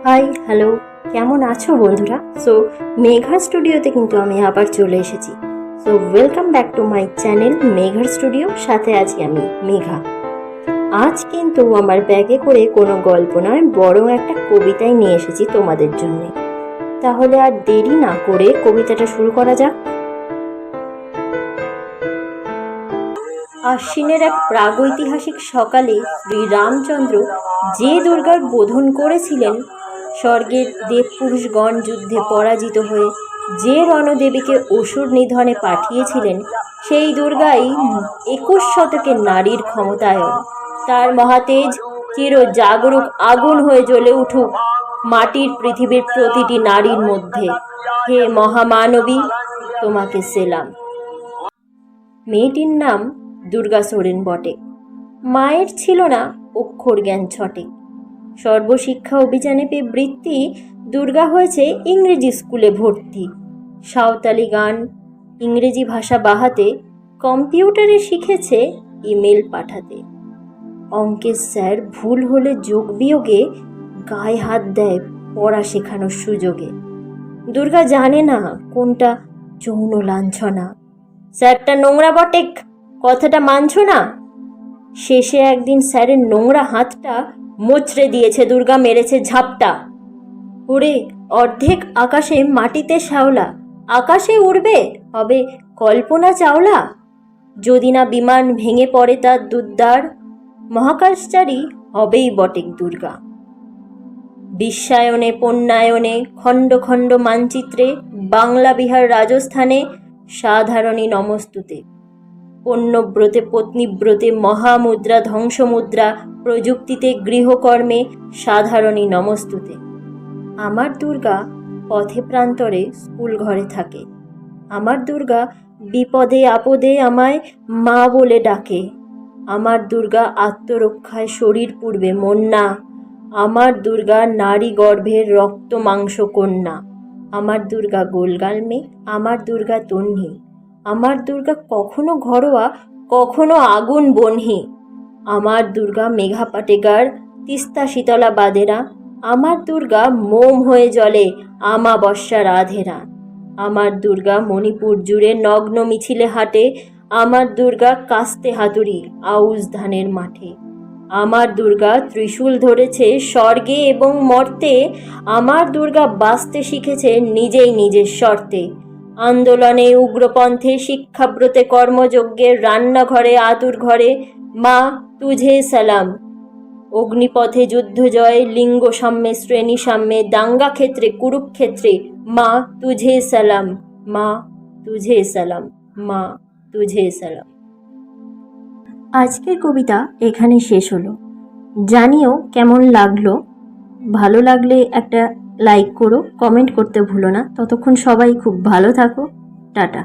Hi hello, কেমন আছো বন্ধুরা? মেঘা স্টুডিওতে কিন্তু আমি আবার চলে এসেছি। Welcome back to my channel মেঘার স্টুডিও। সাথে আছি আমি মেঘা। আজ কিন্তু আমার ব্যাগে করে কোনো গল্প নয়, বরং একটা কবিতাই নিয়ে এসেছি তোমাদের জন্য। তাহলে আর দেরি না করে কবিতাটা শুরু করা যাক। আশ্বিনের এক প্রাগৈতিহাসিক সকালে শ্রীরামচন্দ্র যে দুর্গার বোধন করেছিলেন, স্বর্গের দেবপুরুষগণ যুদ্ধে পরাজিত হয়ে যে রণদেবীকে অসুর নিধনে পাঠিয়েছিলেন, সেই দুর্গাই 21 শতকের নারীর ক্ষমতায়ন। তার মহাতেজ চির জাগরুক আগুন হয়ে জ্বলে উঠুক মাটির পৃথিবীর প্রতিটি নারীর মধ্যে। হে মহামানবী, তোমাকে সেলাম। মেয়েটির নাম দুর্গা সোরেন বটে। মায়ের ছিল না অক্ষর জ্ঞান ছটে। সর্বশিক্ষা অভিযানে পেয়ে বৃত্তি দুর্গা হয়েছে ইংরেজি স্কুলে ভর্তি। সাঁওতালি গান, ইংরেজি ভাষা বাহাতে, কম্পিউটারে শিখেছে ইমেল পাঠাতে। অঙ্কের স্যার ভুল হলে যোগ বিয়োগে গায়ে হাত দেয় পড়া শেখানোর সুযোগে। দুর্গা জানে না কোনটা যৌন লাঞ্ছনা। স্যারটা নোংরা বটেক, কথাটা মানছো না? শেষে একদিন স্যারের নোংরা হাতটা মোচড়ে দিয়েছে দুর্গা, মেরেছে ঝাপটা। ওরে অর্ধেক আকাশে মাটিতে শ্যাওলা, আকাশে উড়বে হবে কল্পনা চাওলা। যদি না বিমান ভেঙে পড়ে তার দুদ্দার, মহাকাশচারী হবেই বটেক দুর্গা। বিশ্বায়নে পণ্যায়নে খণ্ড খণ্ড মানচিত্রে, বাংলা বিহার রাজস্থানে সাধারণী নমস্তুতে। পণ্যব্রতে পত্নীব্রতে মহামুদ্রা ধ্বংসমুদ্রা, প্রযুক্তিতে গৃহকর্মে সাধারণী নমস্তুতে। আমার দুর্গা পথে প্রান্তরে স্কুল ঘরে থাকে। আমার দুর্গা বিপদে আপদে আমায় মা বলে ডাকে। আমার দুর্গা আত্মরক্ষায় শরীর পূর্বে মন না। আমার দুর্গা নারী গর্ভের রক্ত মাংস কন্যা। আমার দুর্গা গোলগাল মেয়ে, আমার দুর্গা তন্নি। আমার দুর্গা কখনো ঘরোয়া, কখনো আগুন বনহি। আমার দুর্গা মেঘা পাটেগার, তিস্তা শীতলা বাদেরা। আমার দুর্গা মোম হয়ে জ্বলে আমাবস্যা রাধেরা। আমার দুর্গা মণিপুর জুড়ে নগ্ন মিছিলে হাঁটে। আমার দুর্গা কাস্তে হাতুড়ি আউশ ধানের মাঠে। আমার দুর্গা ত্রিশূল ধরেছে স্বর্গে এবং মর্তে। আমার দুর্গা বাঁচতে শিখেছে নিজেই নিজের শর্তে। আন্দোলনে উগ্রপন্থে শিক্ষাব্রতে কর্মযজ্ঞে রান্নাঘরে আতুর ঘরে মা তুঝে সালাম। অগ্নিপথে যুদ্ধ জয়, লিঙ্গ সাম্যে শ্রেণী সাম্যে, দাঙ্গা ক্ষেত্রে কুরুক্ষেত্রে মা তুঝে সালাম, মা তুঝে সালাম, মা তুঝে সালাম। আজকের কবিতা এখানে শেষ হলো। জানিও কেমন লাগলো। ভালো লাগলে একটা লাইক করো, কমেন্ট করতে ভুলো না। ততক্ষণ সবাই খুব ভালো থাকো। টাটা।